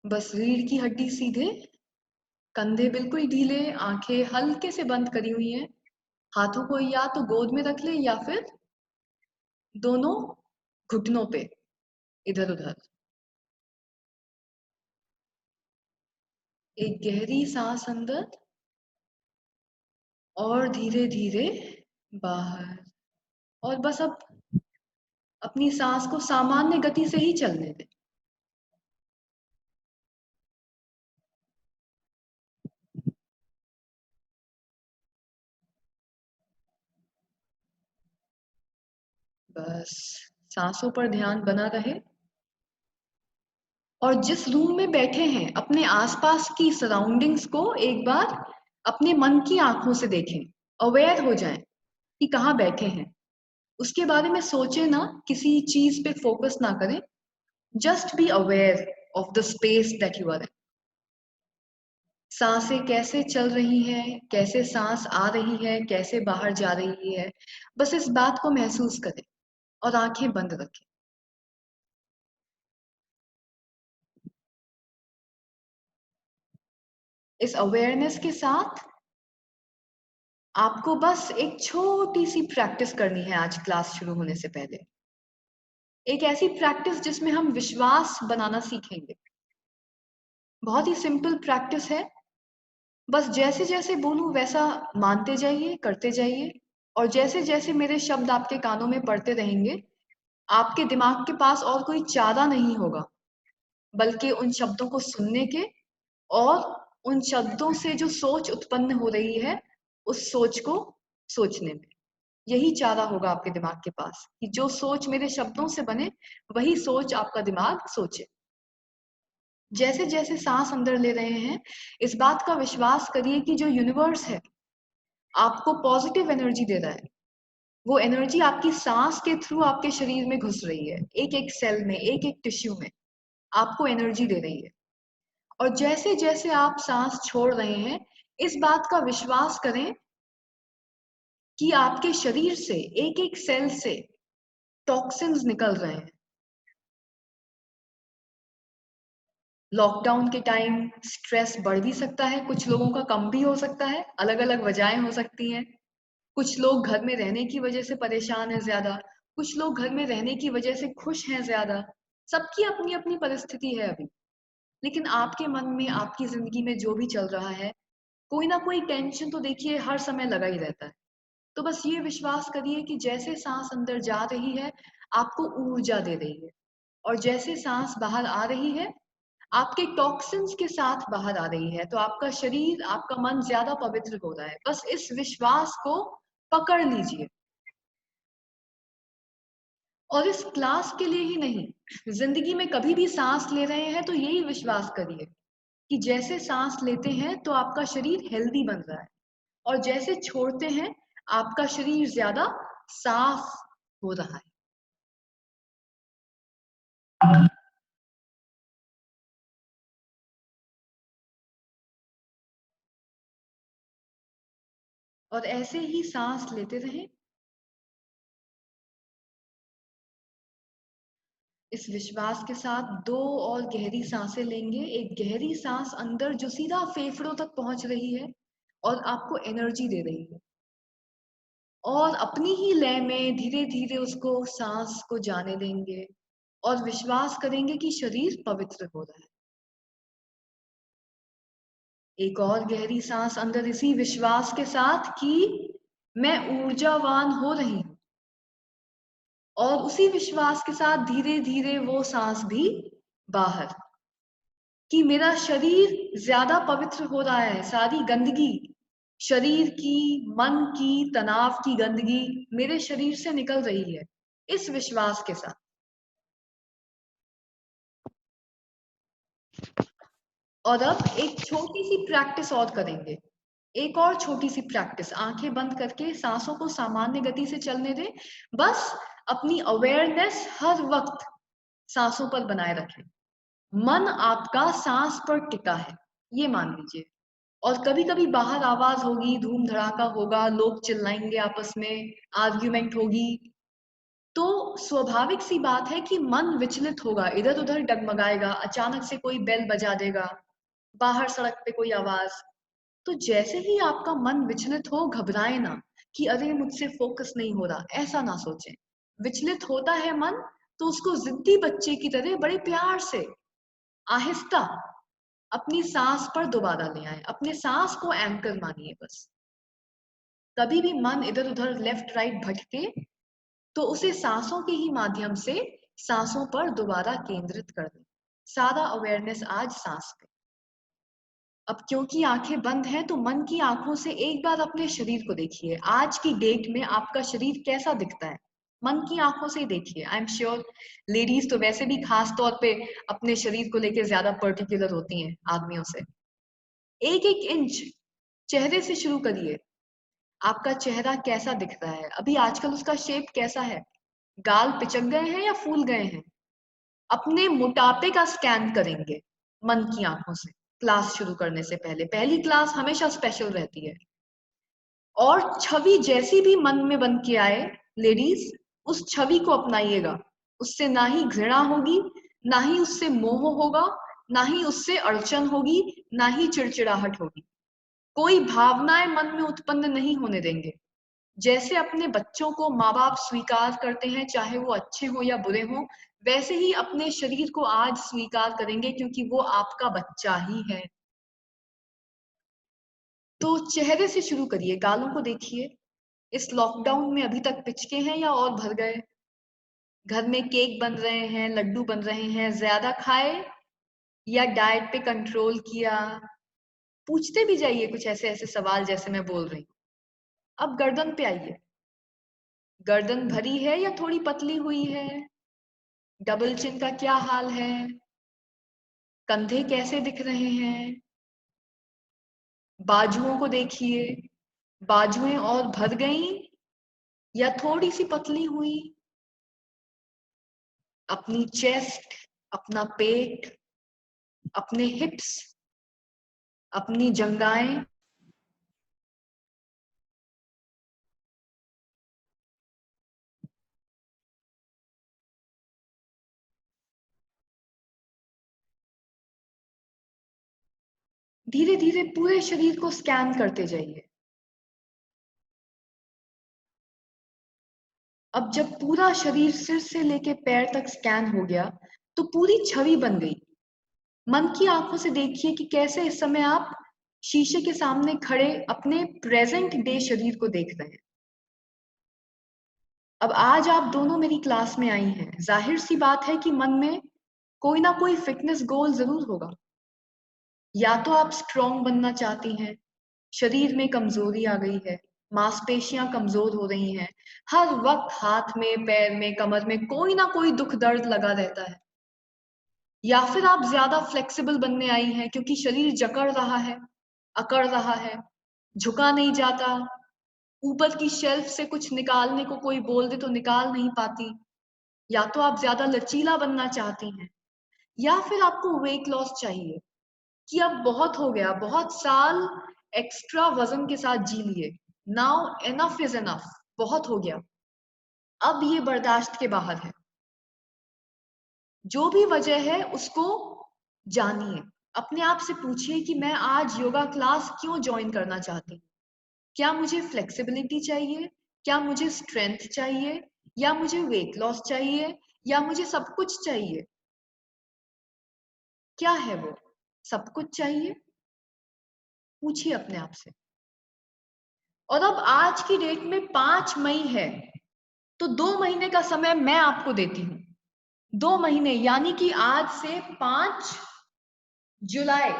बस रीढ़ की हड्डी सीधे, कंधे बिल्कुल ढीले, आंखें हल्के से बंद करी हुई हैं। हाथों को या तो गोद में रख ले या फिर दोनों घुटनों पे इधर उधर। एक गहरी सांस अंदर और धीरे धीरे बाहर। और बस अब अपनी सांस को सामान्य गति से ही चलने दें। बस सांसों पर ध्यान बना रहे। और जिस रूम में बैठे हैं अपने आसपास की सराउंडिंग्स को एक बार अपने मन की आंखों से देखें। अवेयर हो जाएं कि कहाँ बैठे हैं। उसके बारे में सोचे ना, किसी चीज पे फोकस ना करें। Just be aware of the space that you are in. सांसें कैसे चल रही हैं, कैसे सांस आ रही है, कैसे बाहर जा रही है, बस इस बात को महसूस करें और आंखें बंद रखें। इस अवेयरनेस के साथ आपको बस एक छोटी सी प्रैक्टिस करनी है आज क्लास शुरू होने से पहले। एक ऐसी प्रैक्टिस जिसमें हम विश्वास बनाना सीखेंगे। बहुत ही सिंपल प्रैक्टिस है। बस जैसे जैसे बोलूं वैसा मानते जाइए, करते जाइए। और जैसे जैसे मेरे शब्द आपके कानों में पड़ते रहेंगे, आपके दिमाग के पास और कोई चारा नहीं होगा बल्कि उन शब्दों को सुनने के और उन शब्दों से जो सोच उत्पन्न हो रही है उस सोच को सोचने में। यही चारा होगा आपके दिमाग के पास कि जो सोच मेरे शब्दों से बने वही सोच आपका दिमाग सोचे। जैसे जैसे सांस अंदर ले रहे हैं, इस बात का विश्वास करिए कि जो यूनिवर्स है आपको पॉजिटिव एनर्जी दे रहा है। वो एनर्जी आपकी सांस के थ्रू आपके शरीर में घुस रही है, एक एक सेल में, एक एक टिश्यू में आपको एनर्जी दे रही है। और जैसे जैसे आप सांस छोड़ रहे हैं, इस बात का विश्वास करें कि आपके शरीर से एक एक सेल से टॉक्सिन्स निकल रहे हैं। लॉकडाउन के टाइम स्ट्रेस बढ़ भी सकता है, कुछ लोगों का कम भी हो सकता है, अलग अलग वजहें हो सकती हैं। कुछ लोग घर में रहने की वजह से परेशान है ज्यादा, कुछ लोग घर में रहने की वजह से खुश हैं ज्यादा। सबकी अपनी अपनी परिस्थिति है अभी। लेकिन आपके मन में, आपकी जिंदगी में जो भी चल रहा है, कोई ना कोई टेंशन तो देखिए हर समय लगा ही रहता है। तो बस ये विश्वास करिए कि जैसे सांस अंदर जा रही है आपको ऊर्जा दे रही है, और जैसे सांस बाहर आ रही है आपके टॉक्सिन्स के साथ बाहर आ रही है। तो आपका शरीर, आपका मन ज्यादा पवित्र हो रहा है। बस इस विश्वास को पकड़ लीजिए। और इस क्लास के लिए ही नहीं, जिंदगी में कभी भी सांस ले रहे हैं तो यही विश्वास करिए कि जैसे सांस लेते हैं तो आपका शरीर हेल्दी बन रहा है, और जैसे छोड़ते हैं आपका शरीर ज्यादा साफ हो रहा है। और ऐसे ही सांस लेते रहें। इस विश्वास के साथ दो और गहरी सांसें लेंगे। एक गहरी सांस अंदर जो सीधा फेफड़ों तक पहुंच रही है और आपको एनर्जी दे रही है, और अपनी ही लय में धीरे धीरे उसको, सांस को जाने देंगे और विश्वास करेंगे कि शरीर पवित्र हो रहा है। एक और गहरी सांस अंदर इसी विश्वास के साथ कि मैं ऊर्जावान हो रही हूं, और उसी विश्वास के साथ धीरे धीरे वो सांस भी बाहर, कि मेरा शरीर ज्यादा पवित्र हो रहा है। सारी गंदगी शरीर की, मन की, तनाव की गंदगी मेरे शरीर से निकल रही है, इस विश्वास के साथ। और अब एक छोटी सी प्रैक्टिस और करेंगे। एक और छोटी सी प्रैक्टिस, आंखें बंद करके सांसों को सामान्य गति से चलने दें। बस अपनी अवेयरनेस हर वक्त सांसों पर बनाए रखें। मन आपका सांस पर टिका है, ये मान लीजिए। और कभी कभी बाहर आवाज होगी, धूम धड़ाका होगा, लोग चिल्लाएंगे आपस में, आर्ग्यूमेंट होगी, तो स्वाभाविक सी बात है कि मन विचलित होगा, इधर उधर डगमगाएगा, अचानक से कोई बेल बजा देगा, बाहर सड़क पे कोई आवाज। तो जैसे ही आपका मन विचलित हो, घबराए ना कि अरे मुझसे फोकस नहीं हो रहा, ऐसा ना सोचें। विचलित होता है मन, तो उसको जिद्दी बच्चे की तरह बड़े प्यार से, आहिस्ता अपनी सांस पर दोबारा ले आए, अपने सांस को एंकर मानिए बस। कभी भी मन इधर उधर लेफ्ट राइट भटके तो उसे सांसों के ही माध्यम से सांसों पर दोबारा केंद्रित कर दें। सारा अवेयरनेस आज सांस पे। अब क्योंकि आंखें बंद हैं तो मन की आंखों से एक बार अपने शरीर को देखिए। आज की डेट में आपका शरीर कैसा दिखता है, मन की आंखों से ही देखिए। आई एम श्योर लेडीज तो वैसे भी खास तौर पे अपने शरीर को लेकर ज्यादा पर्टिकुलर होती हैं आदमियों से। एक एक इंच चेहरे से शुरू करिए। आपका चेहरा कैसा दिख रहा है अभी, आजकल उसका शेप कैसा है, गाल पिचक गए हैं या फूल गए हैं। अपने मोटापे का स्कैन करेंगे मन की आंखों से क्लास शुरू करने से पहले। पहली क्लास हमेशा स्पेशल रहती है। और छवि जैसी भी मन में बन के आए लेडीज, उस छवि को अपनाइएगा। उससे ना ही घृणा होगी, ना ही उससे मोह होगा, ना ही उससे अड़चन होगी, ना ही चिड़चिड़ाहट होगी। कोई भावनाएं मन में उत्पन्न नहीं होने देंगे। जैसे अपने बच्चों को माँ बाप स्वीकार करते हैं, चाहे वो अच्छे हो या बुरे हो, वैसे ही अपने शरीर को आज स्वीकार करेंगे, क्योंकि वो आपका बच्चा ही है। तो चेहरे से शुरू करिए, गालों को देखिए। इस लॉकडाउन में अभी तक पिचके हैं या और भर गए? घर में केक बन रहे हैं, लड्डू बन रहे हैं, ज्यादा खाए या डाइट पे कंट्रोल किया? पूछते भी जाइए कुछ ऐसे ऐसे सवाल जैसे मैं बोल रही हूँ। अब गर्दन पे आइए। गर्दन भरी है या थोड़ी पतली हुई है? डबल चिन का क्या हाल है? कंधे कैसे दिख रहे हैं? बाजुओं को देखिए। बाजुएं और भर गई या थोड़ी सी पतली हुई? अपनी चेस्ट, अपना पेट, अपने हिप्स, अपनी जंघाएं। धीरे धीरे पूरे शरीर को स्कैन करते जाइए। अब जब पूरा शरीर सिर से लेके पैर तक स्कैन हो गया तो पूरी छवि बन गई। मन की आंखों से देखिए कि कैसे इस समय आप शीशे के सामने खड़े अपने प्रेजेंट डे शरीर को देख रहे हैं। अब आज आप दोनों मेरी क्लास में आई हैं, जाहिर सी बात है कि मन में कोई ना कोई फिटनेस गोल जरूर होगा। या तो आप स्ट्रॉन्ग बनना चाहती हैं, शरीर में कमजोरी आ गई है, मांसपेशियां कमजोर हो रही हैं, हर वक्त हाथ में, पैर में, कमर में कोई ना कोई दुख दर्द लगा रहता है। या फिर आप ज्यादा फ्लेक्सिबल बनने आई हैं क्योंकि शरीर जकड़ रहा है, अकड़ रहा है, झुका नहीं जाता, ऊपर की शेल्फ से कुछ निकालने को कोई बोल दे तो निकाल नहीं पाती। या तो आप ज्यादा लचीला बनना चाहती हैं, या फिर आपको वेट लॉस चाहिए कि अब बहुत हो गया, बहुत साल एक्स्ट्रा वजन के साथ जी लिए, नाउ एनफ इज एनफ, बहुत हो गया, अब ये बर्दाश्त के बाहर है। जो भी वजह है उसको जानिए। अपने आप से पूछिए कि मैं आज योगा क्लास क्यों ज्वाइन करना चाहती हूँ। क्या मुझे फ्लेक्सिबिलिटी चाहिए, क्या मुझे स्ट्रेंथ चाहिए, या मुझे वेट लॉस चाहिए, या मुझे सब कुछ चाहिए? क्या है वो? सब कुछ चाहिए? पूछिए अपने आप से। और अब आज की डेट में 5 मई है, तो 2 महीने का समय मैं आपको देती हूँ। 2 महीने यानी कि आज से 5 जुलाई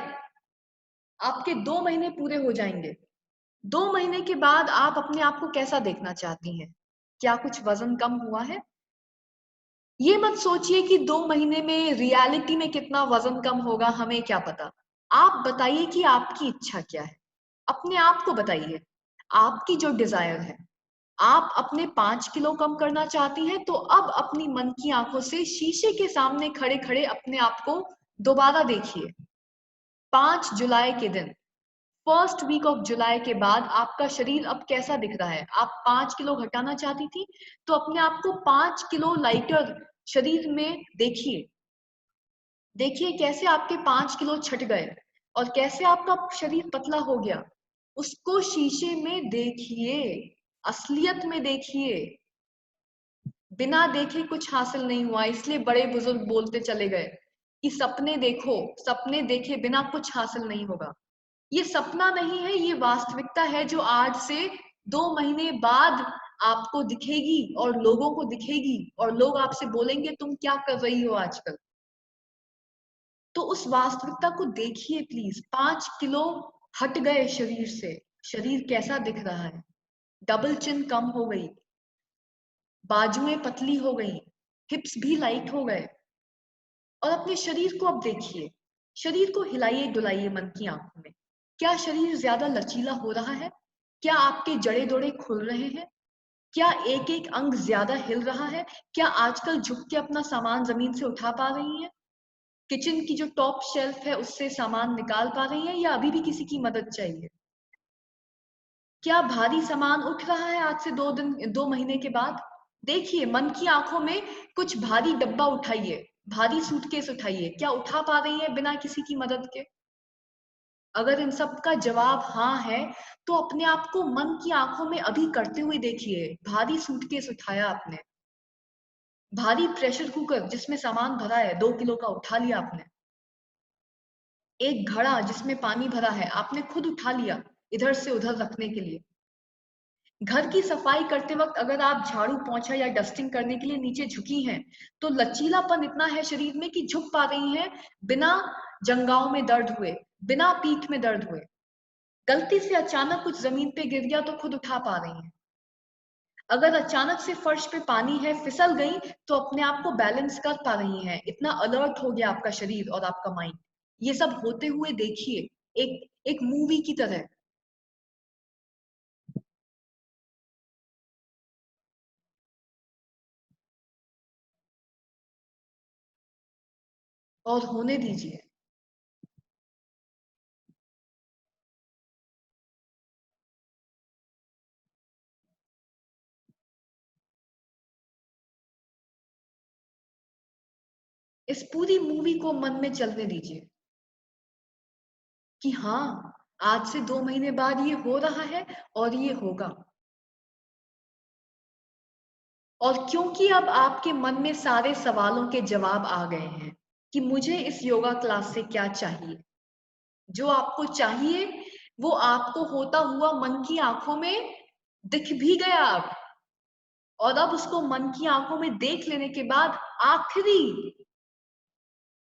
आपके 2 महीने पूरे हो जाएंगे। 2 महीने के बाद आप अपने आप को कैसा देखना चाहती हैं? क्या कुछ वजन कम हुआ है? ये मत सोचिए कि 2 महीने में रियलिटी में कितना वजन कम होगा, हमें क्या पता। आप बताइए कि आपकी इच्छा क्या है, अपने आप को बताइए। आपकी जो डिजायर है, आप अपने 5 किलो कम करना चाहती हैं, तो अब अपनी मन की आंखों से शीशे के सामने खड़े खड़े अपने आप को दोबारा देखिए। 5 जुलाई के दिन फर्स्ट वीक ऑफ जुलाई के बाद आपका शरीर अब कैसा दिख रहा है? आप 5 किलो घटाना चाहती थी, तो अपने आप को 5 किलो लाइटर शरीर में देखिए। देखिए कैसे आपके 5 किलो छट गए और कैसे आपका शरीर पतला हो गया। उसको शीशे में देखिए, असलियत में देखिए। बिना देखे कुछ हासिल नहीं हुआ, इसलिए बड़े बुजुर्ग बोलते चले गए कि सपने देखो, सपने देखे बिना कुछ हासिल नहीं होगा। ये सपना नहीं है, ये वास्तविकता है जो आज से 2 महीने बाद आपको दिखेगी और लोगों को दिखेगी और लोग आपसे बोलेंगे तुम क्या कर रही हो आजकल। तो उस वास्तविकता को देखिए प्लीज। 5 किलो हट गए शरीर से, शरीर कैसा दिख रहा है? डबल चिन कम हो गई, बाजुएं पतली हो गई, हिप्स भी लाइट हो गए। और अपने शरीर को अब देखिए, शरीर को हिलाइए डुलाइए मन की आंखों में। क्या शरीर ज्यादा लचीला हो रहा है? क्या आपके जड़े दोड़े खुल रहे हैं? क्या एक एक अंग ज्यादा हिल रहा है? क्या आजकल झुक के अपना सामान जमीन से उठा पा रही हैं? किचन की जो टॉप शेल्फ है उससे सामान निकाल पा रही हैं या अभी भी किसी की मदद चाहिए? क्या भारी सामान उठ रहा है आज से 2 महीने के बाद? देखिए मन की आंखों में कुछ भारी डब्बा उठाइए, भारी सूटकेस उठाइए। क्या उठा पा रही है बिना किसी की मदद के? अगर इन सब का जवाब हाँ है, तो अपने आप को मन की आंखों में अभी करते हुए देखिए। भारी सूटकेस उठाया आपने, भारी प्रेशर कुकर जिसमें सामान भरा है 2 किलो का उठा लिया आपने, एक घड़ा जिसमें पानी भरा है आपने खुद उठा लिया इधर से उधर रखने के लिए। घर की सफाई करते वक्त अगर आप झाड़ू पोंछा या डस्टिंग करने के लिए नीचे झुकी हैं, तो लचीलापन इतना है शरीर में कि झुक पा रही हैं बिना जंघाओं में दर्द हुए, बिना पीठ में दर्द हुए। गलती से अचानक कुछ जमीन पे गिर गया तो खुद उठा पा रही हैं। अगर अचानक से फर्श पे पानी है, फिसल गई, तो अपने आप को बैलेंस कर पा रही हैं। इतना अलर्ट हो गया आपका शरीर और आपका माइंड। ये सब होते हुए देखिए, एक एक मूवी की तरह। और होने दीजिए। इस पूरी मूवी को मन में चलने दीजिए कि हाँ, आज से 2 महीने बाद ये हो रहा है और ये होगा। और क्योंकि अब आपके मन में सारे सवालों के जवाब आ गए हैं कि मुझे इस योगा क्लास से क्या चाहिए, जो आपको चाहिए वो आपको होता हुआ मन की आंखों में दिख भी गया अब। और अब उसको मन की आंखों में देख लेने के बाद आखिरी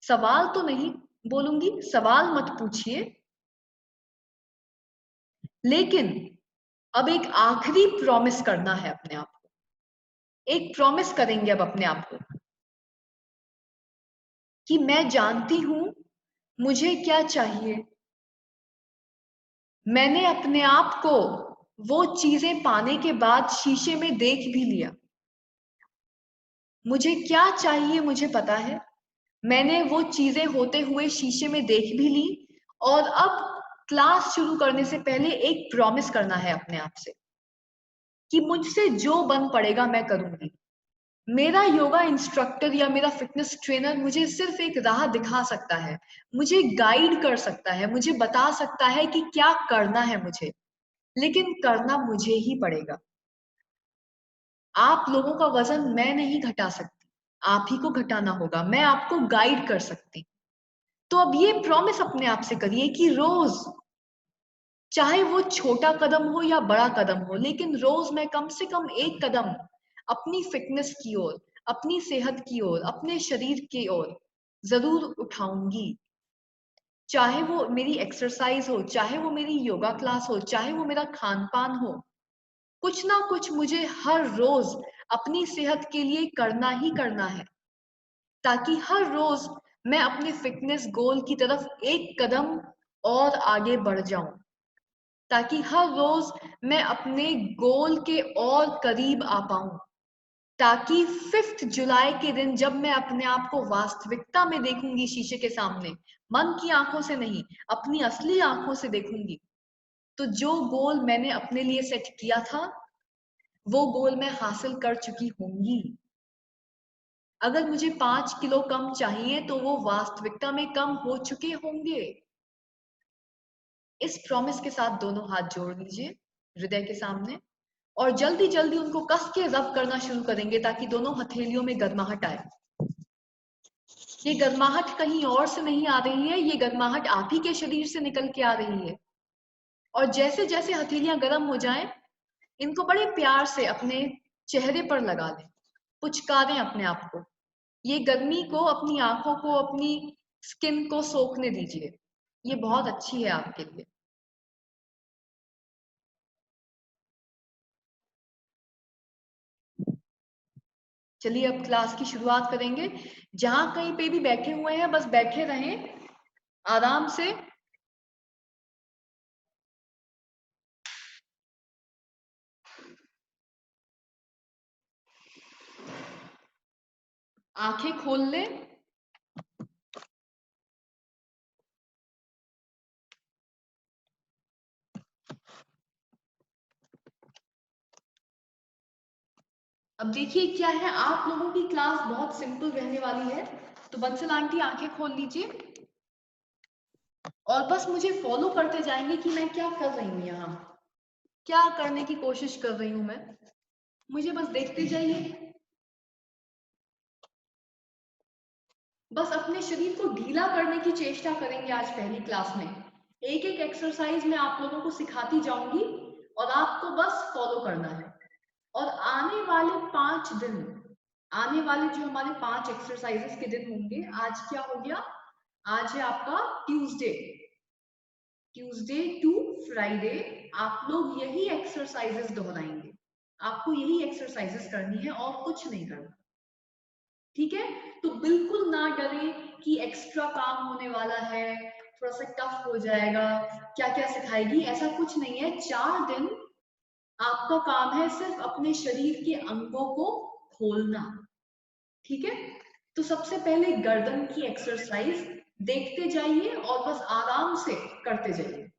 सवाल तो नहीं बोलूंगी, सवाल मत पूछिए, लेकिन अब एक आखिरी प्रॉमिस करना है अपने आप को। एक प्रॉमिस करेंगे अब अपने आप को कि मैं जानती हूं मुझे क्या चाहिए। मैंने अपने आप को वो चीजें पाने के बाद शीशे में देख भी लिया। मुझे क्या चाहिए मुझे पता है। मैंने वो चीजें होते हुए शीशे में देख भी ली। और अब क्लास शुरू करने से पहले एक प्रॉमिस करना है अपने आप से कि मुझसे जो बन पड़ेगा मैं करूंगी। मेरा योगा इंस्ट्रक्टर या मेरा फिटनेस ट्रेनर मुझे सिर्फ एक राह दिखा सकता है, मुझे गाइड कर सकता है, मुझे बता सकता है कि क्या करना है मुझे, लेकिन करना मुझे ही पड़ेगा। आप लोगों का वजन मैं नहीं घटा सकती, आप ही को घटाना होगा। मैं आपको गाइड कर सकती। तो अब ये प्रॉमिस अपने आप से करिए कि रोज, चाहे वो छोटा कदम हो या बड़ा कदम हो, लेकिन रोज मैं कम से कम एक कदम अपनी फिटनेस की ओर, अपनी सेहत की ओर, अपने शरीर की ओर जरूर उठाऊंगी। चाहे वो मेरी एक्सरसाइज हो, चाहे वो मेरी योगा क्लास हो, चाहे वो मेरा खान पान हो, कुछ ना कुछ मुझे हर रोज अपनी सेहत के लिए करना ही करना है, ताकि हर रोज मैं अपने फिटनेस गोल की तरफ एक कदम और आगे बढ़ जाऊं, ताकि हर रोज मैं अपने गोल के और करीब आ पाऊं, ताकि 5 जुलाई के दिन जब मैं अपने आप को वास्तविकता में देखूंगी शीशे के सामने, मन की आंखों से नहीं, अपनी असली आंखों से देखूंगी, तो जो गोल मैंने अपने लिए सेट किया था वो गोल मैं हासिल कर चुकी होंगी। अगर मुझे 5 किलो कम चाहिए तो वो वास्तविकता में कम हो चुके होंगे। इस प्रॉमिस के साथ दोनों हाथ जोड़ लीजिए हृदय के सामने और जल्दी जल्दी उनको कस के रब करना शुरू करेंगे ताकि दोनों हथेलियों में गर्माहट आए। ये गर्माहट कहीं और से नहीं आ रही है, ये गर्माहट आप ही के शरीर से निकल के आ रही है। और जैसे जैसे हथेलियां गर्म हो जाएं, इनको बड़े प्यार से अपने चेहरे पर लगा लें, पुचकारें अपने आप को। ये गर्मी को अपनी आंखों को, अपनी स्किन को सोखने दीजिए। ये बहुत अच्छी है आपके लिए। चलिए अब क्लास की शुरुआत करेंगे। जहां कहीं पे भी बैठे हुए हैं बस बैठे रहें आराम से। आंखें खोल लें। अब देखिए क्या है, आप लोगों की क्लास बहुत सिंपल रहने वाली है। तो बंसल आंटी आंखें खोल लीजिए और बस मुझे फॉलो करते जाएंगे कि मैं क्या कर रही हूँ यहाँ, क्या करने की कोशिश कर रही हूँ मैं। मुझे बस देखते जाइए। बस अपने शरीर को ढीला करने की चेष्टा करेंगे आज पहली क्लास में। एक एक एक्सरसाइज मैं आप लोगों को सिखाती जाऊंगी और आपको बस फॉलो करना है। और आने वाले 5 दिन, आने वाले जो हमारे 5 एक्सरसाइजेस के दिन होंगे, आज क्या हो गया, आज है आपका ट्यूसडे। ट्यूसडे टू फ्राइडे आप लोग यही एक्सरसाइजेस दोहराएंगे। आपको यही एक्सरसाइजेस करनी है और कुछ नहीं करना, ठीक है। तो बिल्कुल ना डरें कि एक्स्ट्रा काम होने वाला है, थोड़ा सा टफ हो जाएगा, क्या क्या सिखाएगी, ऐसा कुछ नहीं है। 4 दिन आपका काम है सिर्फ अपने शरीर के अंगों को खोलना, ठीक है। तो सबसे पहले गर्दन की एक्सरसाइज देखते जाइए और बस आराम से करते जाइए।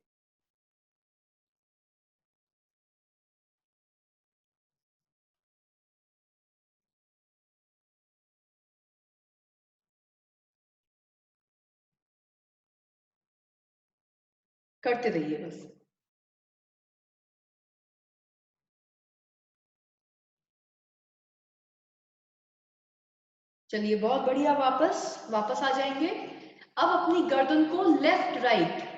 करते रहिए बस। चलिए बहुत बढ़िया, वापस वापस आ जाएंगे। अब अपनी गर्दन को लेफ्ट राइट,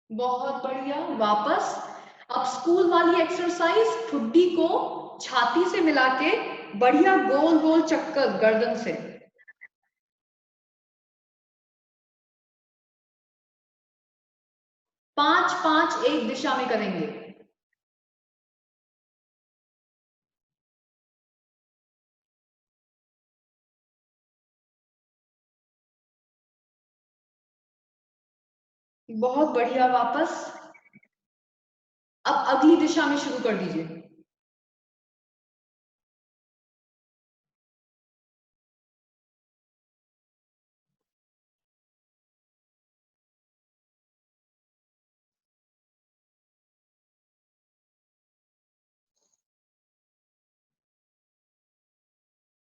बहुत बढ़िया, वापस। अब स्कूल वाली एक्सरसाइज, ठुड्डी को छाती से मिला के बढ़िया गोल गोल चक्कर गर्दन से। 5-5 एक दिशा में करेंगे। बहुत बढ़िया, वापस। अब अगली दिशा में शुरू कर दीजिए।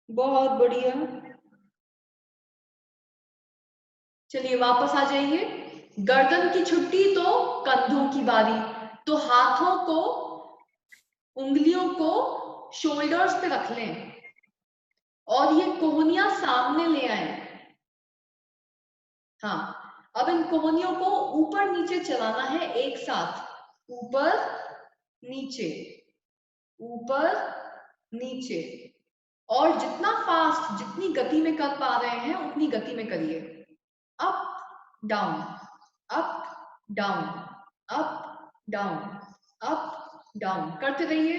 बहुत बढ़िया। चलिए वापस आ जाइए। गर्दन की छुट्टी तो कंधों की बारी। तो हाथों को, उंगलियों को शोल्डर्स पे रख लें और ये कोहनियां सामने ले आए। हाँ, अब इन कोहनियों को ऊपर नीचे चलाना है एक साथ। ऊपर नीचे, ऊपर नीचे। और जितना फास्ट, जितनी गति में कर पा रहे हैं उतनी गति में करिए। Up down, up down, up down, up down करते रहिए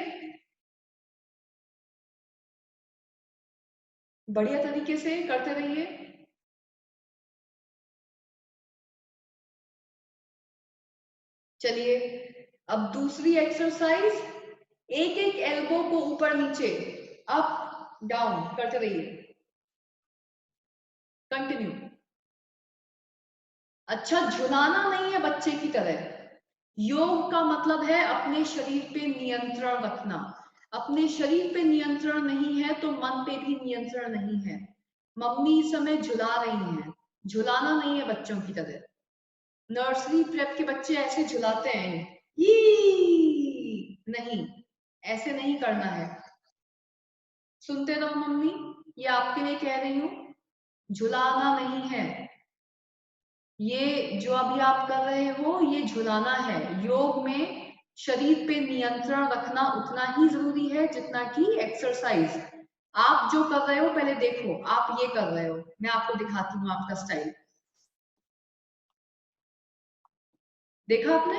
बढ़िया तरीके से, करते रहिए। चलिए अब दूसरी एक्सरसाइज, एक एक एल्बो को ऊपर नीचे अप डाउन करते रहिए, कंटिन्यू। अच्छा, झुलाना नहीं है बच्चे की तरह। योग का मतलब है अपने शरीर पे नियंत्रण रखना। अपने शरीर पे नियंत्रण नहीं है तो मन पे भी नियंत्रण नहीं है। मम्मी इस समय झुला रही हैं, झुलाना नहीं है बच्चों की तरह। नर्सरी प्रेप के बच्चे ऐसे झुलाते हैं, ही नहीं, ऐसे नहीं करना है। सुनते रहो मम्मी, ये आपके लिए कह रही हूं, झुलाना नहीं है। ये जो अभी आप कर रहे हो ये झुलाना है। योग में शरीर पे नियंत्रण रखना उतना ही जरूरी है जितना कि एक्सरसाइज। आप जो कर रहे हो पहले देखो, आप ये कर रहे हो, मैं आपको दिखाती हूँ आपका स्टाइल। देखा आपने?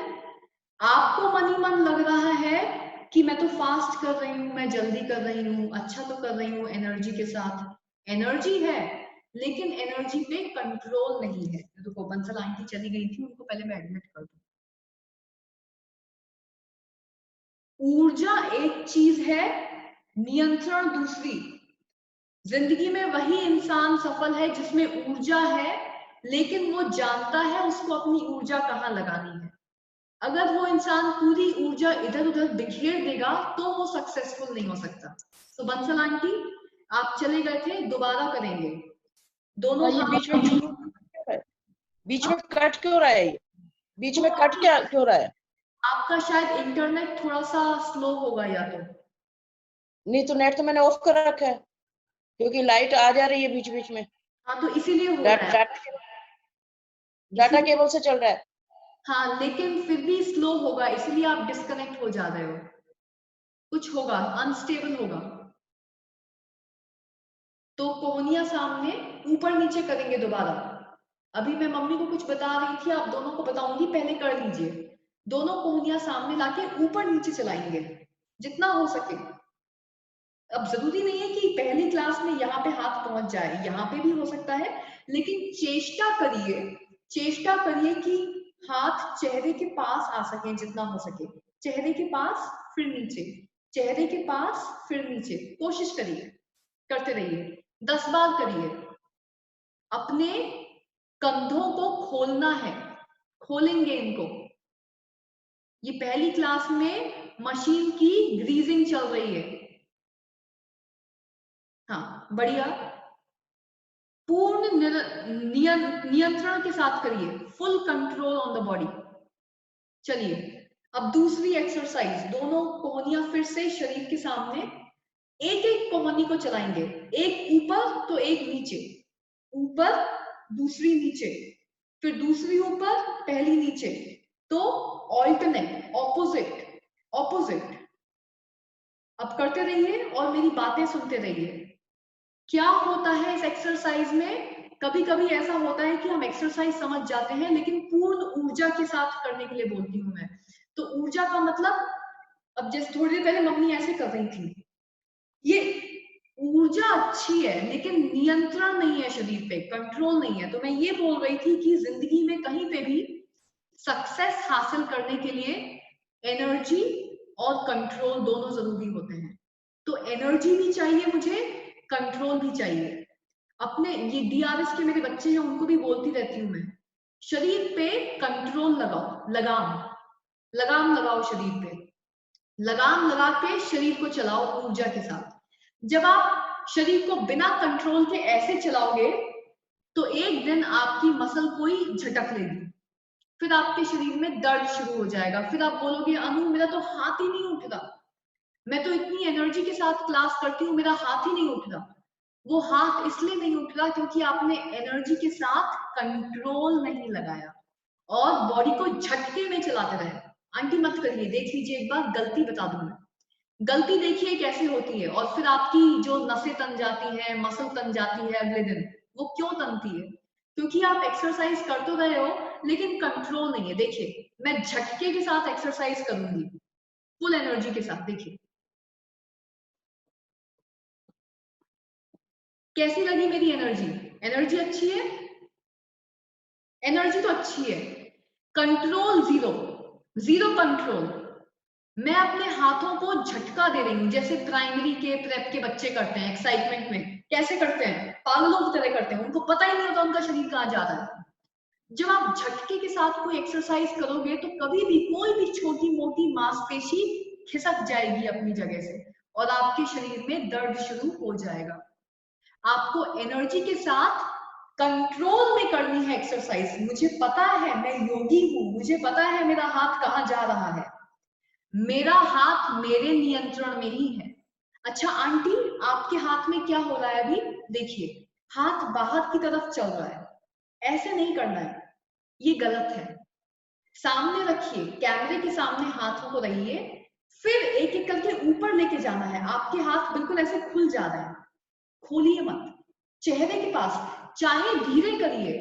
आपको मन ही मन लग रहा है कि मैं तो फास्ट कर रही हूँ, मैं जल्दी कर रही हूँ, अच्छा तो कर रही हूँ एनर्जी के साथ। एनर्जी है लेकिन एनर्जी पे कंट्रोल नहीं है। देखो बंसल आंटी चली गई थी, उनको पहले मैं एडमिट कर दूं। ऊर्जा एक चीज है, नियंत्रण दूसरी। जिंदगी में वही इंसान सफल है जिसमें ऊर्जा है लेकिन वो जानता है उसको अपनी ऊर्जा कहाँ लगानी है। अगर वो इंसान पूरी ऊर्जा इधर उधर बिखेर देगा तो वो सक्सेसफुल नहीं हो सकता। तो बंसल आंटी आप चले गए थे, दोबारा करेंगे दोनों ये बीच में हाथ। बीच में कट क्यों रहा है? बीच में कट क्या क्यों रहा है? आपका शायद इंटरनेट थोड़ा सा स्लो होगा या तो। नहीं तो नेट तो मैंने ऑफ कर रखा है क्योंकि लाइट आ जा रही है बीच बीच में। हाँ तो इसीलिए हो रहा है। डाटा केबल से चल रहा है। हाँ लेकिन फिर भी स्लो होगा, इसलिए आप डिस्कनेक्ट हो जा रहे हो। कुछ होगा, अनस्टेबल होगा। तो कोहनियां सामने, ऊपर नीचे करेंगे दोबारा। अभी मैं मम्मी को कुछ बता रही थी, आप दोनों को बताऊंगी, पहले कर लीजिए। दोनों कोहनियां सामने लाके ऊपर नीचे चलाएंगे जितना हो सके। अब जरूरी नहीं है कि पहली क्लास में यहाँ पे हाथ पहुंच जाए, यहाँ पे भी हो सकता है, लेकिन चेष्टा करिए कि हाथ चेहरे के पास आ सके जितना हो सके। चेहरे के पास फिर नीचे, चेहरे के पास फिर नीचे, कोशिश करिए, करते रहिए, 10 बार करिए। अपने कंधों को खोलना है, खोलेंगे इनको। ये पहली क्लास में मशीन की ग्रीजिंग चल रही है। हाँ बढ़िया, पूर्ण नियंत्रण के साथ करिए, full control on the body. चलिए अब दूसरी एक्सरसाइज, दोनों कोहनियां फिर से शरीर के सामने, एक एक कोहनी को चलाएंगे, एक ऊपर तो एक नीचे, ऊपर दूसरी नीचे, फिर दूसरी ऊपर पहली नीचे, तो ऑल्टरनेट, ऑपोजिट ऑपोजिट। अब करते रहिए और मेरी बातें सुनते रहिए। क्या होता है इस एक्सरसाइज में, कभी कभी ऐसा होता है कि हम एक्सरसाइज समझ जाते हैं लेकिन पूर्ण ऊर्जा के साथ करने के लिए बोलती हूँ मैं। तो ऊर्जा का मतलब, अब जैसे थोड़ी देर पहले मम्मी ऐसे कर रही थी, ये ऊर्जा अच्छी है लेकिन नियंत्रण नहीं है, शरीर पे कंट्रोल नहीं है। तो मैं ये बोल रही थी कि जिंदगी में कहीं पे भी सक्सेस हासिल करने के लिए एनर्जी और कंट्रोल दोनों जरूरी होते हैं। तो एनर्जी भी चाहिए मुझे, कंट्रोल भी चाहिए। अपने ये डीआरएस के मेरे बच्चे हैं उनको भी बोलती रहती हूँ मैं, शरीर पे कंट्रोल लगाओ, लगाम लगाम लगाओ शरीर पे, लगाम लगा के शरीर को चलाओ ऊर्जा के साथ। जब आप शरीर को बिना कंट्रोल के ऐसे चलाओगे तो एक दिन आपकी मसल कोई झटक लेगी, फिर आपके शरीर में दर्द शुरू हो जाएगा, फिर आप बोलोगे अनु मेरा तो हाथ ही नहीं उठ रहा, मैं तो इतनी एनर्जी के साथ क्लास करती हूँ मेरा हाथ ही नहीं उठ रहा। वो हाथ इसलिए नहीं उठ रहा क्योंकि आपने एनर्जी के साथ कंट्रोल नहीं लगाया और बॉडी को झटके में चलाते रहे। आंटी मत करिए, देख लीजिए एक बार, गलती बता दूं मैं, गलती देखिए कैसे होती है, और फिर आपकी जो नसें तन जाती है, मसल तन जाती है अगले दिन। वो क्यों तनती है? क्योंकि आप एक्सरसाइज कर तो रहे हो लेकिन कंट्रोल नहीं है। देखिए मैं झटके के साथ एक्सरसाइज करूंगी, फुल एनर्जी के साथ, देखिए कैसी लगी मेरी एनर्जी। एनर्जी अच्छी है, एनर्जी तो अच्छी है, कंट्रोल जीरो। Zero control. मैं अपने हाथों को झटका दे रही हूँ, जैसे प्राइमरी के प्रेप के बच्चे करते हैं एक्साइटमेंट में। कैसे करते हैं? पागलों की तरह करते हैं, उनको पता ही नहीं होता उनका शरीर कहाँ जा रहा है। जब आप झटके के साथ कोई एक्सरसाइज करोगे तो कभी भी कोई भी छोटी मोटी मांसपेशी खिसक जाएगी अपनी जगह से और आपके शरीर में दर्द शुरू हो जाएगा। आपको एनर्जी के साथ कंट्रोल में करनी है एक्सरसाइज। मुझे पता है मैं योगी हूं, मुझे पता है मेरा हाथ कहाँ जा रहा है, मेरा हाथ मेरे नियंत्रण में ही है। अच्छा आंटी, आपके हाथ में क्या हो रहा है अभी? देखिए, हाथ बाहर की तरफ चल रहा है, ऐसे नहीं करना है, ये गलत है। सामने रखिए, कैमरे के सामने हाथों को रहिए, फिर एक एक करके ऊपर लेके जाना है। आपके हाथ बिल्कुल ऐसे खुल जा रहे हैं, खोलिए मत। चेहरे के पास, चाहे धीरे करिए,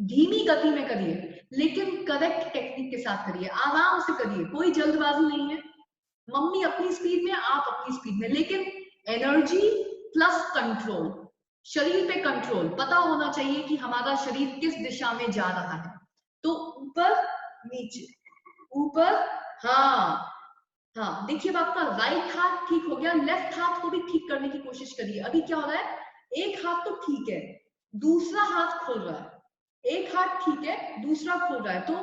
धीमी गति में करिए, लेकिन करेक्ट टेक्निक के साथ करिए, आराम से करिए, कोई जल्दबाजी नहीं है। मम्मी अपनी स्पीड में, आप अपनी स्पीड में, लेकिन एनर्जी प्लस कंट्रोल, शरीर पे कंट्रोल। पता होना चाहिए कि हमारा शरीर किस दिशा में जा रहा है। तो ऊपर नीचे, ऊपर, हाँ हाँ। देखिए अब आपका राइट हाथ ठीक हो गया, लेफ्ट हाथ को भी ठीक करने की कोशिश करिए। अभी क्या हो रहा है? एक हाथ तो ठीक है, दूसरा हाथ खुल रहा है। एक हाथ ठीक है, दूसरा खुल रहा है। तो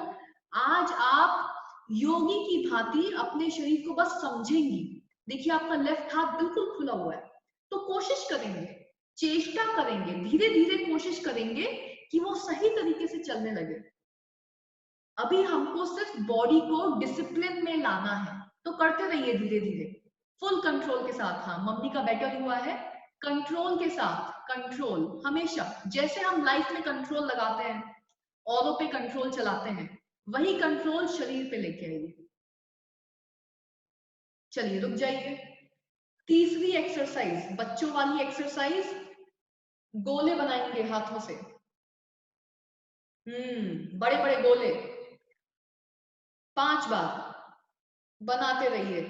आज आप योगी की भांति अपने शरीर को बस समझेंगी। देखिए आपका लेफ्ट हाथ बिल्कुल खुला हुआ है, तो कोशिश करेंगे, चेष्टा करेंगे, धीरे धीरे कोशिश करेंगे कि वो सही तरीके से चलने लगे। अभी हमको सिर्फ बॉडी को डिसिप्लिन में लाना है, तो करते रहिए धीरे धीरे, फुल कंट्रोल के साथ। हाँ, मम्मी का बेटर हुआ है, कंट्रोल के साथ। कंट्रोल हमेशा, जैसे हम लाइफ में कंट्रोल लगाते हैं, औरों पे कंट्रोल चलाते हैं, वही कंट्रोल शरीर पे लेके आइए। चलिए रुक जाइए। तीसरी एक्सरसाइज, बच्चों वाली एक्सरसाइज, गोले बनाएंगे हाथों से। बड़े बड़े गोले 5 बार बनाते रहिए।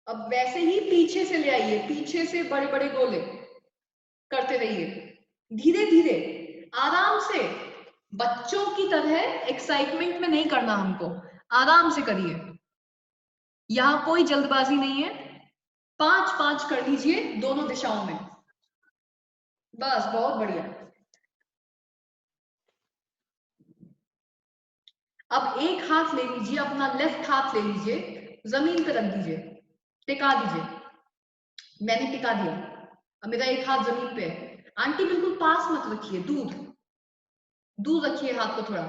अब वैसे ही पीछे से ले आइए, पीछे से बड़े बड़े गोले करते रहिए, धीरे धीरे, आराम से। बच्चों की तरह एक्साइटमेंट में नहीं करना हमको, आराम से करिए, यहां कोई जल्दबाजी नहीं है। 5-5 कर लीजिए दोनों दिशाओं में, बस बहुत बढ़िया। अब एक हाथ ले लीजिए, अपना लेफ्ट हाथ ले लीजिए, जमीन पे रख दीजिए, टिका दीजिए। मैंने टिका दिया, अब मेरा एक हाथ जमीन पे है। आंटी बिल्कुल पास मत रखिए, दूर दूर रखिए हाथ को थोड़ा।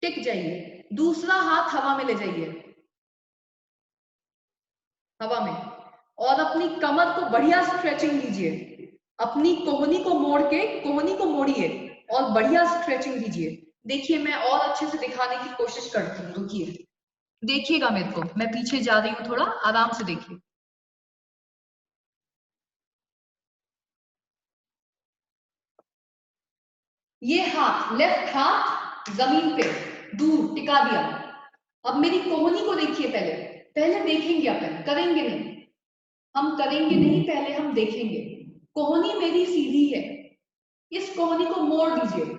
टिक जाइए। दूसरा हाथ हवा में ले जाइए, हवा में, और अपनी कमर को बढ़िया स्ट्रेचिंग दीजिए। अपनी कोहनी को मोड़ के, कोहनी को मोड़िए और बढ़िया स्ट्रेचिंग दीजिए। देखिए मैं और अच्छे से दिखाने की कोशिश करती हूँ, रुकिए, देखिएगा मेरे को, मैं पीछे जा रही हूँ, थोड़ा आराम से देखिए। ये हाथ, लेफ्ट हाथ जमीन पे दूर टिका दिया। अब मेरी कोहनी को देखिए, पहले पहले देखेंगे, अपन करेंगे नहीं, हम करेंगे नहीं, पहले हम देखेंगे। कोहनी मेरी सीधी है, इस कोहनी को मोड़ दीजिए,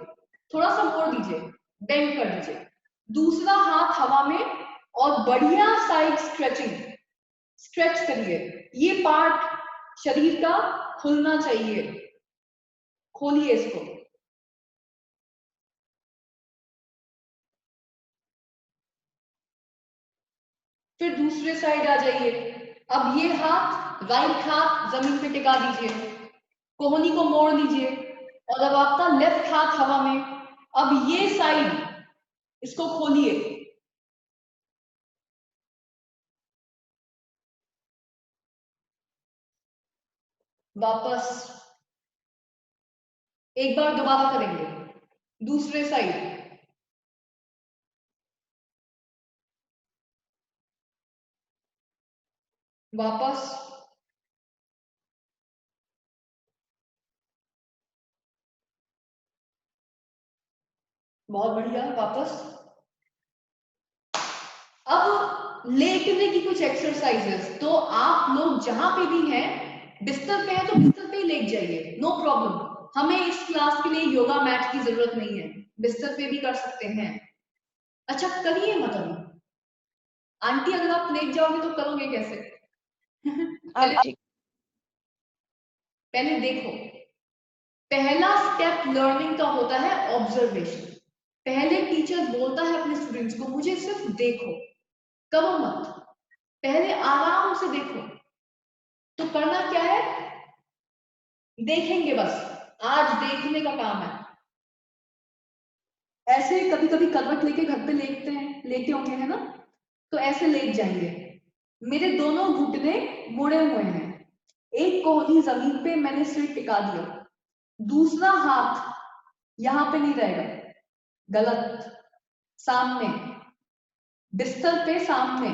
थोड़ा सा मोड़ दीजिए, बेंड कर दीजिए। दूसरा हाथ हवा में और बढ़िया साइड स्ट्रेचिंग, स्ट्रेच करिए। ये पार्ट शरीर का खुलना चाहिए, खोलिए इसको। फिर दूसरे साइड आ जाइए। अब ये हाथ, राइट हाथ जमीन पे टिका दीजिए, कोहनी को मोड़ लीजिए, और अब आपका लेफ्ट हाथ हवा में। अब ये साइड, इसको खोलिए, वापस एक बार दोबारा करेंगे, दूसरे साइड, वापस, बहुत बढ़िया, वापस। अब लेटने की कुछ एक्सरसाइजेस, तो आप लोग जहां पे भी हैं, बिस्तर पे है तो बिस्तर पे ही लेट जाइए, नो प्रॉब्लम। हमें इस क्लास के लिए योगा मैट की जरूरत नहीं है, बिस्तर पे भी कर सकते हैं। अच्छा करिए मत अभी। आंटी अगर आप लेट जाओगे तो करोगे कैसे? अब ठीक। पहले देखो, पहला स्टेप लर्निंग का होता है ऑब्जर्वेशन। पहले टीचर बोलता है अपने स्टूडेंट्स को मुझे सिर्फ देखो, करो मत, पहले आराम से देखो। तो करना क्या है, देखेंगे बस, आज देखने का काम है। ऐसे कभी कभी करवट लेके घर पे लेटते हैं, लेटे होंगे है ना, तो ऐसे लेट जाएंगे, मेरे दोनों घुटने मुड़े हुए हैं, एक कोहनी जमीन पे मैंने सिर टिका दिया, दूसरा हाथ यहां पे नहीं रहेगा, गलत, सामने, बिस्तर पे सामने,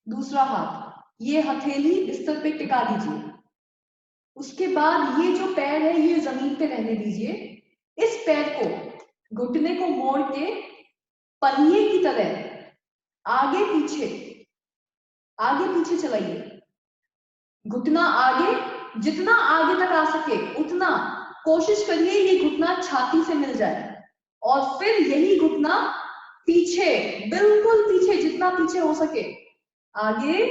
दूसरा हाथ, ये हथेली बिस्तर पे टिका दीजिए। उसके बाद ये जो पैर है ये जमीन पे रहने दीजिए, इस पैर को, घुटने को मोड़ के पहिए की तरह आगे पीछे, आगे पीछे चलाइए, घुटना आगे, जितना आगे तक आ सके उतना कोशिश करिए ये घुटना छाती से मिल जाए, और फिर यही घुटना पीछे, बिल्कुल पीछे, जितना पीछे हो सके, आगे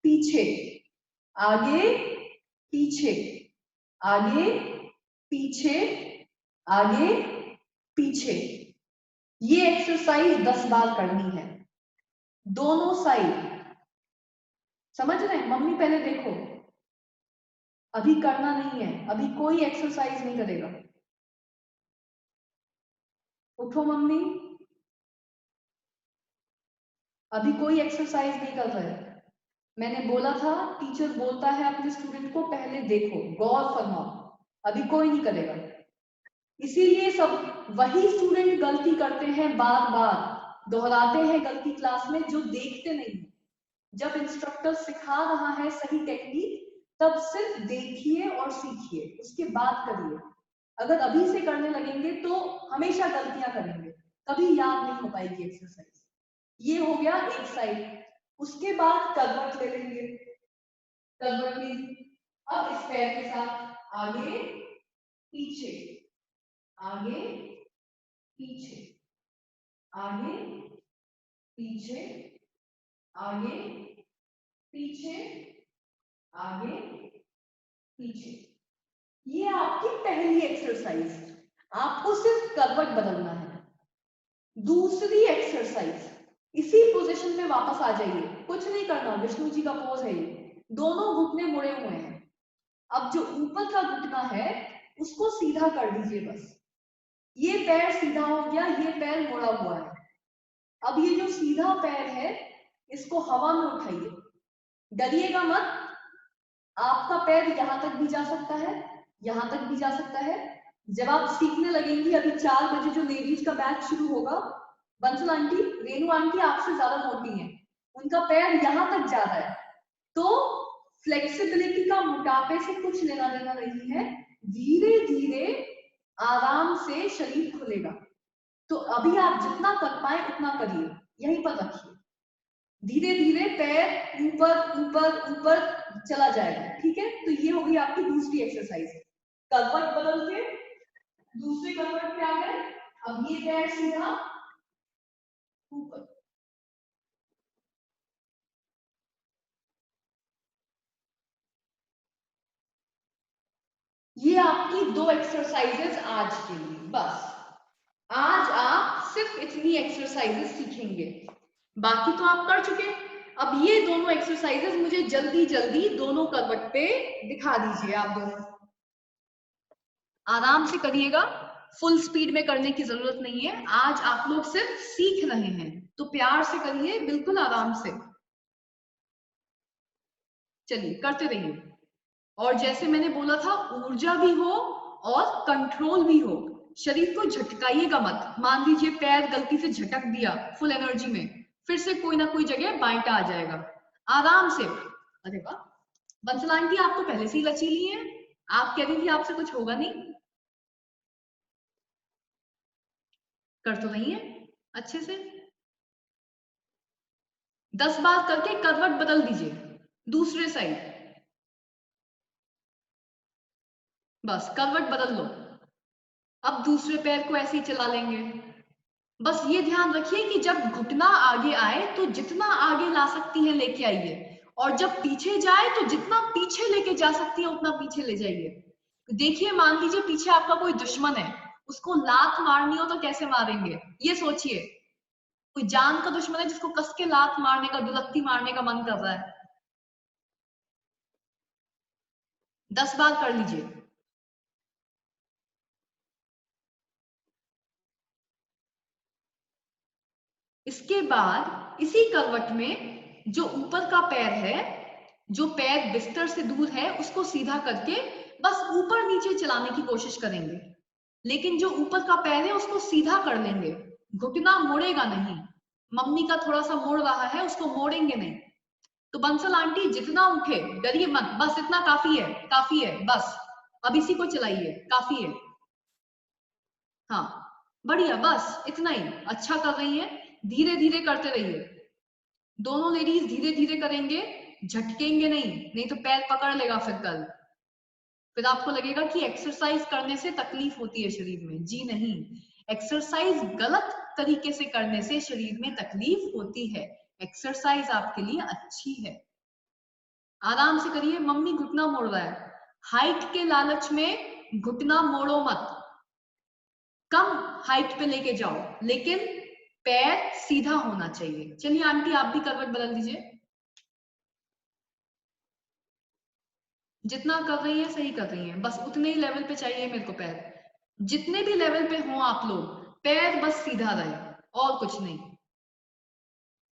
पीछे, आगे पीछे, आगे पीछे, आगे पीछे। ये एक्सरसाइज 10 बार करनी है, दोनों साइड। समझ रहे हैं? मम्मी पहले देखो, अभी करना नहीं है, अभी कोई एक्सरसाइज नहीं करेगा। उठो मम्मी, अभी कोई एक्सरसाइज नहीं कर रहे। मैंने बोला था, टीचर बोलता है अपने स्टूडेंट को पहले देखो, गौर फरमाओ, अभी कोई नहीं करेगा। इसीलिए सब वही स्टूडेंट गलती करते हैं, बार बार दोहराते हैं गलती क्लास में, जो देखते नहीं। जब इंस्ट्रक्टर सिखा रहा है सही टेक्निक, तब सिर्फ देखिए और सीखिए, उसके बाद करिए। अगर अभी से करने लगेंगे तो हमेशा गलतियां करेंगे, कभी याद नहीं हो पाएगी एक्सरसाइज। ये हो गया एक साइड। उसके बाद करवट ले लेंगे, करवट ली, अब इस पैर के साथ आगे पीछे, आगे पीछे, आगे पीछे, आगे पीछे, आगे पीछे। ये आपकी पहली एक्सरसाइज, आपको सिर्फ करवट बदलना है। दूसरी एक्सरसाइज, इसी पोजीशन में वापस आ जाइए, कुछ नहीं करना, विष्णु जी का पोज है ये, दोनों घुटने मुड़े हुए हैं। अब जो ऊपर का घुटना है उसको सीधा कर दीजिए बस, ये पैर सीधा हो गया, ये पैर मुड़ा हुआ है। अब ये जो सीधा पैर है इसको हवा में उठाइए, डरिएगा मत, आपका पैर यहां तक भी जा सकता है, यहां तक भी जा सकता है। जब आप सीखने लगेंगी, अभी 4 बजे जो लेडीज का बैच शुरू होगा, बंसल आंटी, रेनू आंटी आपसे ज्यादा मोटी हैं, उनका पैर यहां तक जा रहा है, तो फ्लेक्सिबिलिटी का मोटापे से कुछ लेना देना नहीं है, धीरे धीरे आराम से शरीर खुलेगा। तो अभी आप जितना कर पाए उतना करिए, यहीं पर रखिए, धीरे धीरे पैर ऊपर ऊपर ऊपर चला जाएगा। ठीक है, तो ये होगी आपकी दूसरी एक्सरसाइज। करवट बदल के दूसरे करवट पे आ गए, अब ये पैर सीधा ऊपर, ये आपकी 2 एक्सरसाइजेस आज के लिए, बस आज आप सिर्फ इतनी एक्सरसाइजेस सीखेंगे, बाकी तो आप कर चुके। अब ये दोनों एक्सरसाइजेस मुझे जल्दी जल्दी दोनों करवट पे दिखा दीजिए, आप दोनों आराम से करिएगा, फुल स्पीड में करने की जरूरत नहीं है, आज आप लोग सिर्फ सीख रहे हैं, तो प्यार से करिए, बिल्कुल आराम से। चलिए करते रहिए, और जैसे मैंने बोला था, ऊर्जा भी हो और कंट्रोल भी हो, शरीर को झटकाइएगा मत। मान लीजिए पैर गलती से झटक दिया फुल एनर्जी में, फिर से कोई ना कोई जगह बाइटा आ जाएगा, आराम से। अरे वाह, बंसल आंटी आप तो पहले से ही लचीली हैं, आप कह रही थी आपसे कुछ होगा नहीं, कर तो रही है अच्छे से। 10 बार करके करवट बदल दीजिए, दूसरे साइड, बस करवट बदल लो। अब दूसरे पैर को ऐसे ही चला लेंगे, बस ये ध्यान रखिए कि जब घुटना आगे आए तो जितना आगे ला सकती है लेके आइए, और जब पीछे जाए तो जितना पीछे लेके जा सकती है उतना पीछे ले जाइए। देखिए, मान लीजिए पीछे आपका कोई दुश्मन है, उसको लात मारनी हो तो कैसे मारेंगे, ये सोचिए। कोई जान का दुश्मन है जिसको कस के लात मारने का, दुलत्ती मारने का मन कर रहा है, 10 बार कर लीजिए। इसके बाद इसी करवट में जो ऊपर का पैर है, जो पैर बिस्तर से दूर है, उसको सीधा करके बस ऊपर नीचे चलाने की कोशिश करेंगे। लेकिन जो ऊपर का पैर है उसको सीधा कर लेंगे, घुटना मोड़ेगा नहीं। मम्मी का थोड़ा सा मोड़ रहा है, उसको मोड़ेंगे नहीं। तो बंसल आंटी जितना उठे, डरिए मत, बस इतना काफी है, काफी है, बस अब इसी को चलाइए, काफी है। हाँ, बढ़िया, बस इतना ही। अच्छा कर रही है, धीरे धीरे करते रहिए। दोनों लेडीज धीरे धीरे करेंगे, झटकेंगे नहीं, नहीं तो पैर पकड़ लेगा फिर कल। फिर आपको लगेगा कि एक्सरसाइज करने से तकलीफ होती है शरीर में। जी नहीं, एक्सरसाइज गलत तरीके से करने से शरीर में तकलीफ होती है। एक्सरसाइज आपके लिए अच्छी है। आराम से करिए। मम्मी घुटना मोड़ रहा है, हाइट के लालच में घुटना मोड़ो मत, कम हाइट पे लेके जाओ, लेकिन पैर सीधा होना चाहिए। चलिए आंटी, आप भी करवट बदल दीजिए। जितना कर रही है सही कर रही है, बस उतने ही लेवल पे चाहिए मेरे को पैर। जितने भी लेवल पे हो आप लोग, पैर बस सीधा रहे, और कुछ नहीं।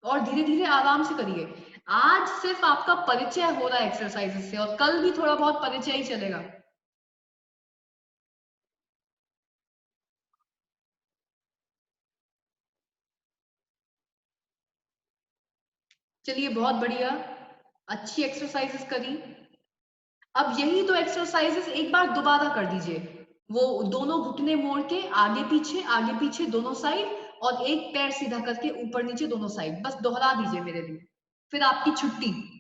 और धीरे धीरे आराम से करिए। आज सिर्फ आपका परिचय हो रहा है एक्सरसाइज से, और कल भी थोड़ा बहुत परिचय ही चलेगा। चलिए, बहुत बढ़िया, अच्छी एक्सरसाइजेस करी। अब यही तो एक्सरसाइजेस एक बार दोबारा कर दीजिए। वो दोनों घुटने मोड़ के आगे पीछे दोनों साइड, और एक पैर सीधा करके ऊपर नीचे दोनों साइड, बस दोहरा दीजिए मेरे लिए, फिर आपकी छुट्टी।